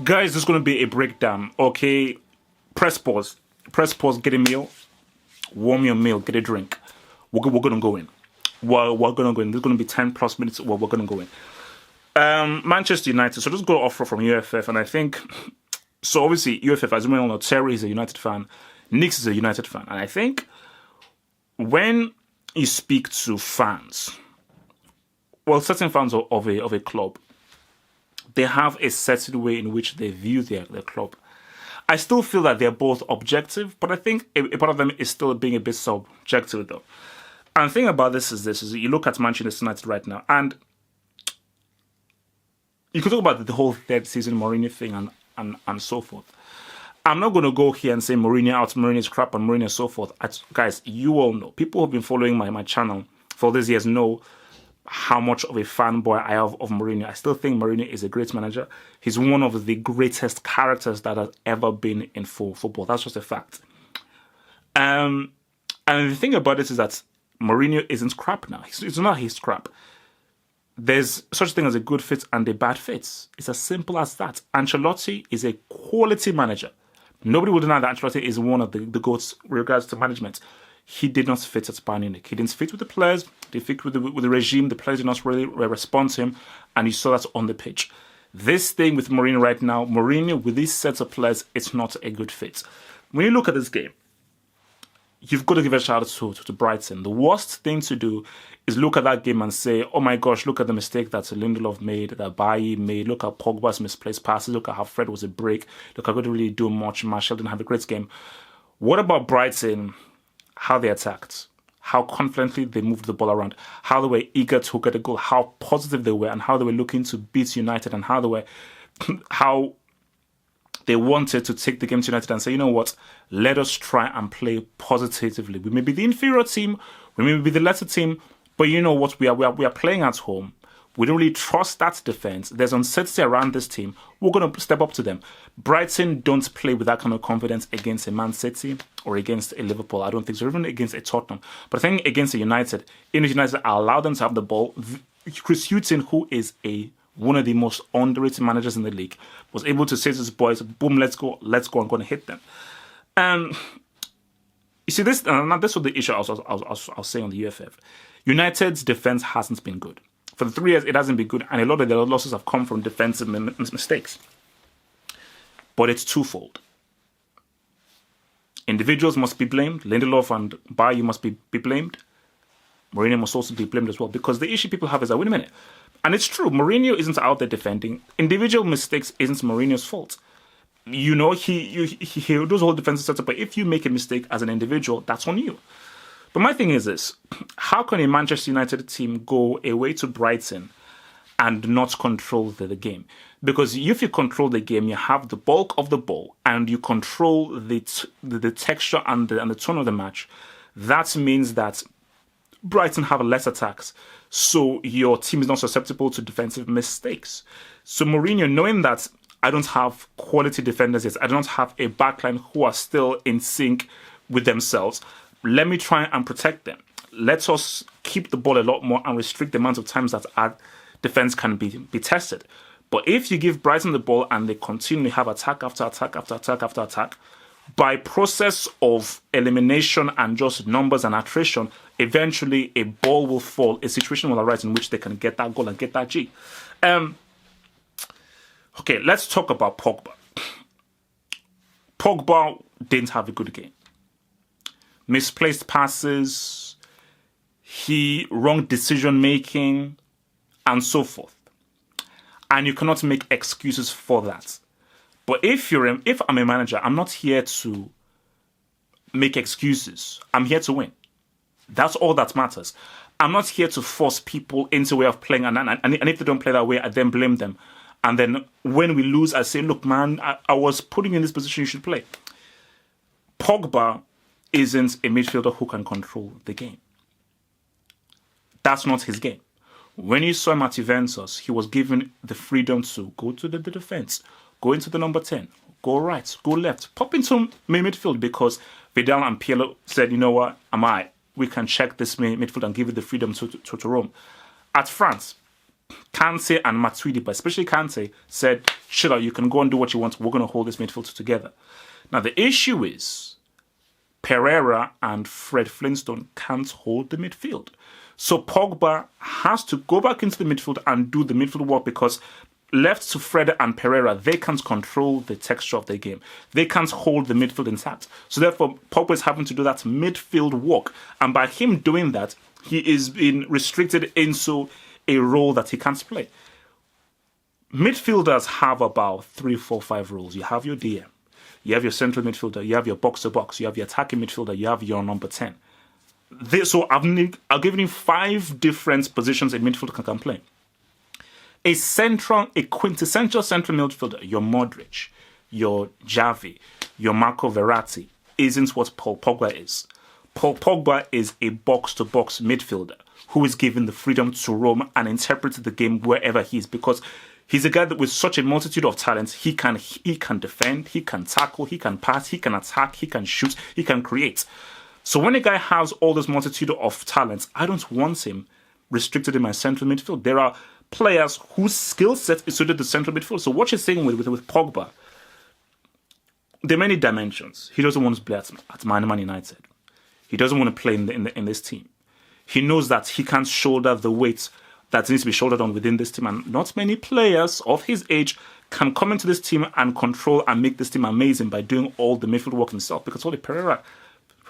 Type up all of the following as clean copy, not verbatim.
Guys, this is going to be a breakdown, okay? Press pause. Press pause, get a meal. Warm your meal, get a drink. We're going to go in. We're going to go in. There's going to be 10 plus minutes where we're going to go in. Manchester United. So just go off from UFF, and I think... So obviously, UFF, as you may all know, Terry is a United fan. Nix is a United fan. And I think when you speak to fans, well, certain fans of a club, they have a certain way in which they view their club. I still feel that they're both objective, but I think a part of them is still being a bit subjective, though. And the thing about this is you look at Manchester United right now, and you can talk about the whole third season Mourinho thing and so forth. I'm not going to go here and say Mourinho out, Mourinho's crap, and Mourinho so forth. Guys, you all know. People who have been following my channel for these years know how much of a fanboy I have of Mourinho. I still think Mourinho is a great manager. He's one of the greatest characters that has ever been in football. That's just a fact. And the thing about it is that Mourinho isn't crap now. It's not his crap. There's such a thing as a good fit and a bad fit. It's as simple as that. Ancelotti is a quality manager. Nobody will deny that Ancelotti is one of the GOATs with regards to management. He did not fit at Bayern Munich. He didn't fit with the players. They fit with the regime. The players did not really respond to him, and you saw that on the pitch. This thing with Mourinho right now, Mourinho with these sets of players, it's not a good fit. When you look at this game, you've got to give a shout out to Brighton. The worst thing to do is look at that game and say, oh my gosh, look at the mistake that Lindelof made, that Bailly made, look at Pogba's misplaced passes, look at how Fred was a break, look, I couldn't really do much, Martial didn't have a great game. What about Brighton? How they attacked, how confidently they moved the ball around, how they were eager to get a goal, how positive they were, and how they were looking to beat United, and how they wanted to take the game to United and say, you know what, let us try and play positively. We may be the inferior team, we may be the lesser team, but you know what, we are playing at home. We don't really trust that defense. There's uncertainty around this team. We're going to step up to them. Brighton don't play with that kind of confidence against a Man City or against a Liverpool. I don't think so, or even against a Tottenham. But I think against a United, United allow them to have the ball. Chris Hughton, who is one of the most underrated managers in the league, was able to say to his boys, boom, let's go, I'm going to hit them. You see, this was the issue I was saying on the UFF. United's defense hasn't been good. For the 3 years, it hasn't been good, and a lot of their losses have come from defensive mistakes. But it's twofold. Individuals must be blamed. Lindelof and Bailly must be blamed. Mourinho must also be blamed as well, because the issue people have is that, wait a minute, and it's true, Mourinho isn't out there defending. Individual mistakes isn't Mourinho's fault. You know, he does whole defensive setup, but if you make a mistake as an individual, that's on you. But my thing is this, how can a Manchester United team go away to Brighton and not control the game? Because if you control the game, you have the bulk of the ball and you control the texture and the tone of the match. That means that Brighton have less attacks, so your team is not susceptible to defensive mistakes. So Mourinho, knowing that I don't have quality defenders yet, I don't have a backline who are still in sync with themselves, let me try and protect them. Let us keep the ball a lot more and restrict the amount of times that our defense can be tested. But if you give Brighton the ball and they continually have attack after attack after attack after attack, by process of elimination and just numbers and attrition, eventually a ball will fall, a situation will arise in which they can get that goal and get that G. Okay, let's talk about Pogba. Pogba didn't have a good game. Misplaced passes, wrong decision making, and so forth. And you cannot make excuses for that. But if I'm a manager, I'm not here to make excuses. I'm here to win. That's all that matters. I'm not here to force people into a way of playing, and if they don't play that way, I then blame them. And then when we lose, I say, look, man, I was putting you in this position, you should play. Pogba isn't a midfielder who can control the game. That's not his game. When you saw him at Juventus, he was given the freedom to go to the defense, go into the number 10, go right, go left, pop into midfield, because Vidal and Pirlo said, you know what, we can check this midfield and give it the freedom to roam. At France, Kante and Matuidi, but especially Kante, said, chill out, you can go and do what you want. We're going to hold this midfield together. Now, the issue is Pereira and Fred Flintstone can't hold the midfield. So Pogba has to go back into the midfield and do the midfield work, because left to Fred and Pereira, they can't control the texture of the game. They can't hold the midfield intact. So therefore, Pogba is having to do that midfield work. And by him doing that, he is being restricted into a role that he can't play. Midfielders have about 3, 4, 5 roles. You have your DM. You have your central midfielder. You have your box-to-box. You have your attacking midfielder. You have your number 10. So I've given you 5 different positions a midfielder can play. A quintessential central midfielder, your Modric, your Xavi, your Marco Verratti, isn't what Paul Pogba is. Paul Pogba is a box-to-box midfielder who is given the freedom to roam and interpret the game wherever he is, because he's a guy that with such a multitude of talents, he can defend, he can tackle, he can pass, he can attack, he can shoot, he can create. So when a guy has all this multitude of talents, I don't want him restricted in my central midfield. There are players whose skill set is suited to central midfield. So what you're saying with Pogba, there are many dimensions. He doesn't want to play at Man United. He doesn't want to play in this team. He knows that he can't shoulder the weight that needs to be shouldered on within this team. And not many players of his age can come into this team and control and make this team amazing by doing all the midfield work himself. Because only Pereira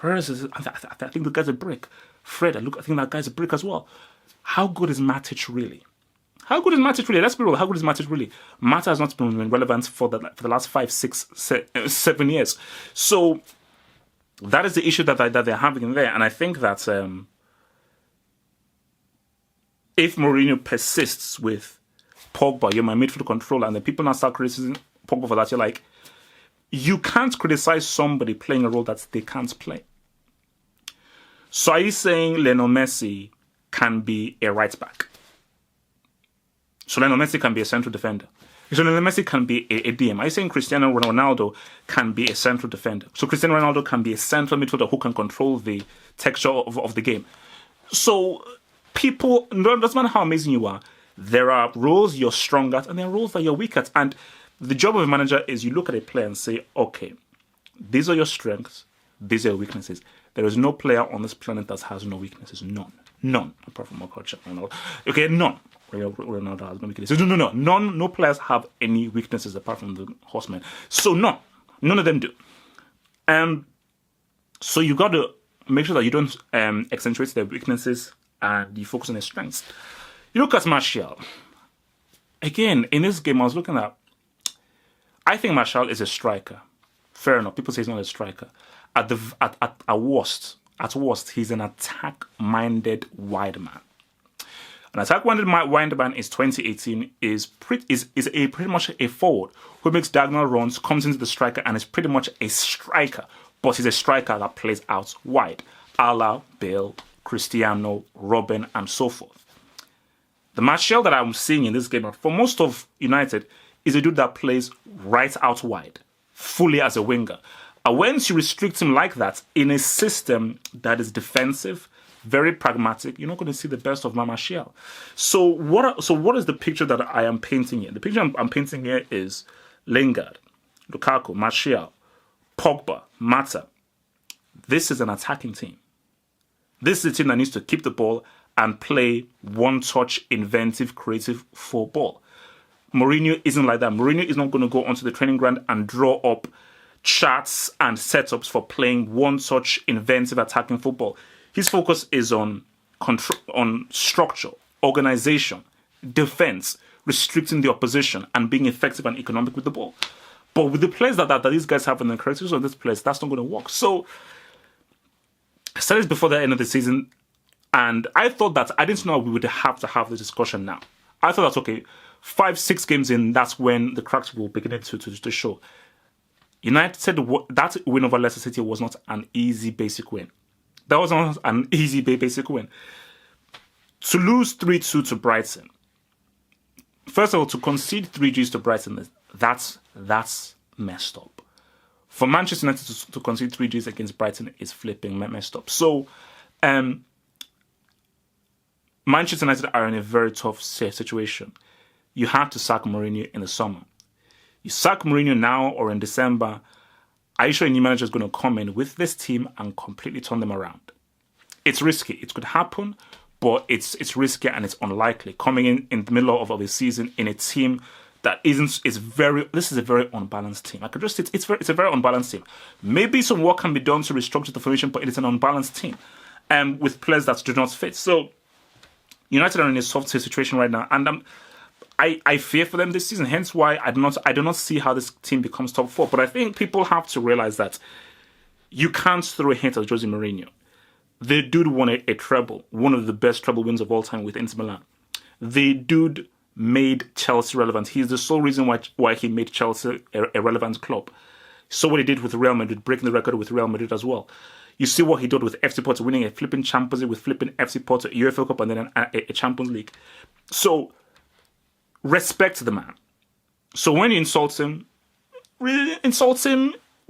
is, I think the guy's a brick. Fred, I think that guy's a brick as well. How good is Matic really? Let's be real. How good is Matic really? Mata has not been relevant for the last 5, 6, 7 years. So that is the issue that they're having there. And I think that if Mourinho persists with Pogba, you're my midfield controller, and the people now start criticizing Pogba for that, you're like, you can't criticize somebody playing a role that they can't play. So are you saying Lionel Messi can be a right back? So Lionel Messi can be a central defender. So Lionel Messi can be a DM. Are you saying Cristiano Ronaldo can be a central defender? So Cristiano Ronaldo can be a central midfielder who can control the texture of the game. So people, no, doesn't matter how amazing you are, there are roles you're strong at and there are roles that you're weak at. And the job of a manager is you look at a player and say, okay, these are your strengths, these are your weaknesses. There is no player on this planet that has no weaknesses. None. Apart from Marco. Okay, none. Ronaldo has no weaknesses. No players have any weaknesses apart from the horsemen. So none of them do. So you got to make sure that you don't accentuate their weaknesses and you focus on their strengths. You look at Martial. Again, in this game, I was looking at. I think Martial is a striker. Fair enough. People say he's not a striker. At worst, he's an attack-minded wide man. An attack-minded wide man is 2018 is pretty much a forward who makes diagonal runs, comes into the striker, and is pretty much a striker. But he's a striker that plays out wide, a la Bale, Cristiano, Robin, and so forth. The Martial that I'm seeing in this game, for most of United, is a dude that plays right out wide, fully as a winger. And once you restrict him like that in a system that is defensive, very pragmatic, you're not going to see the best of Martial. So what is the picture that I am painting here? The picture I'm painting here is Lingard, Lukaku, Martial, Pogba, Mata. This is an attacking team. This is a team that needs to keep the ball and play one-touch, inventive, creative football. Mourinho isn't like that. Mourinho is not going to go onto the training ground and draw up charts and setups for playing one-touch, inventive, attacking football. His focus is on control, on structure, organization, defense, restricting the opposition, and being effective and economic with the ball. But with the players that these guys have in the characteristics of this place, that's not going to work. So I said this before the end of the season, and I thought that I didn't know we would have to have this discussion now. I thought that's okay. 5-6 games in, that's when the cracks will begin to show. United said that win over Leicester City was not an easy basic win. That was not an easy basic win. To lose 3-2 to Brighton. First of all, to concede 3-2 to Brighton, that's messed up. For Manchester United to concede 3-2 against Brighton is flipping messed up. So, Manchester United are in a very tough situation. You have to sack Mourinho in the summer. You sack Mourinho now or in December, are you sure a new manager is going to come in with this team and completely turn them around? It's risky. It could happen, but it's risky and it's unlikely. Coming in the middle of a season in a team that this is a very unbalanced team. I could just say it's a very unbalanced team. Maybe some work can be done to restructure the formation, but it's an unbalanced team, with players that do not fit. So United are in a soft situation right now, and I fear for them this season. Hence why I do not see how this team becomes top 4. But I think people have to realize that you can't throw a hint at Jose Mourinho. The dude won a treble, one of the best treble wins of all time with Inter Milan. The dude made Chelsea relevant. He's the sole reason why he made Chelsea a relevant club. So what he did with Real Madrid, breaking the record with Real Madrid as well. You see what he did with FC Porto, winning a flipping Champions League with flipping FC Porto, UEFA Cup, and then a Champions League. So respect the man. So when you insult him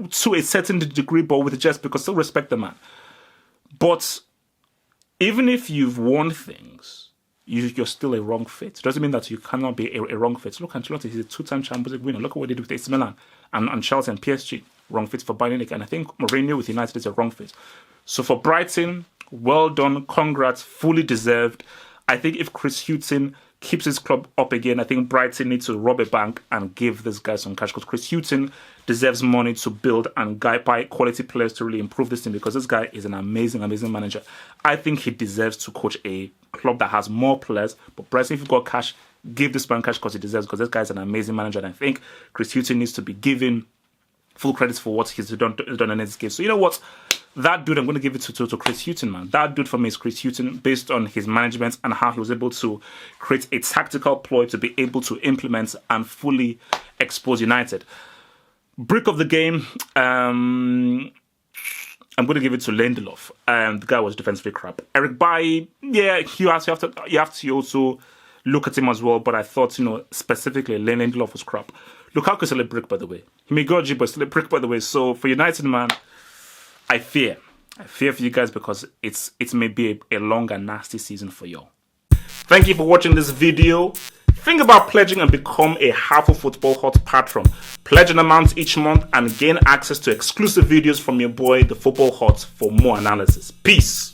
to a certain degree, but with a jest, because still respect the man. But even if you've won things, you're still a wrong fit. It doesn't mean that you cannot be a wrong fit. Look, Ancelotti, he's a 2-time Champions League winner. Look at what they did with AC Milan and Chelsea and PSG. Wrong fit for Bayern Munich. And I think Mourinho with United is a wrong fit. So for Brighton, well done. Congrats. Fully deserved. I think if Chris Hughton keeps his club up again, I think Brighton needs to rob a bank and give this guy some cash, because Chris Hughton deserves money to build and buy quality players to really improve this team, because this guy is an amazing, amazing manager. I think he deserves to coach a club that has more players. But Brighton, if you've got cash, give this man cash because he deserves, because this guy is an amazing manager. And I think Chris Hughton needs to be given full credits for what he's done in this game. So you know what? That dude, I'm going to give it to Chris Hughton, man. That dude for me is Chris Hughton, based on his management and how he was able to create a tactical ploy to be able to implement and fully expose United. Brick of the game, I'm going to give it to Lindelof. The guy was defensively crap. Eric Bailly, yeah, you have to also look at him as well. But I thought, specifically, Lindelof was crap. Lukaku is still a brick, by the way. He may go G, but still a brick, by the way. So for United, man, I fear for you guys, because it may be a long and nasty season for y'all. Thank you for watching this video. Think about pledging and become a Half Football Hot patron. Pledge an amount each month and gain access to exclusive videos from your boy, the Football Hot, for more analysis. Peace.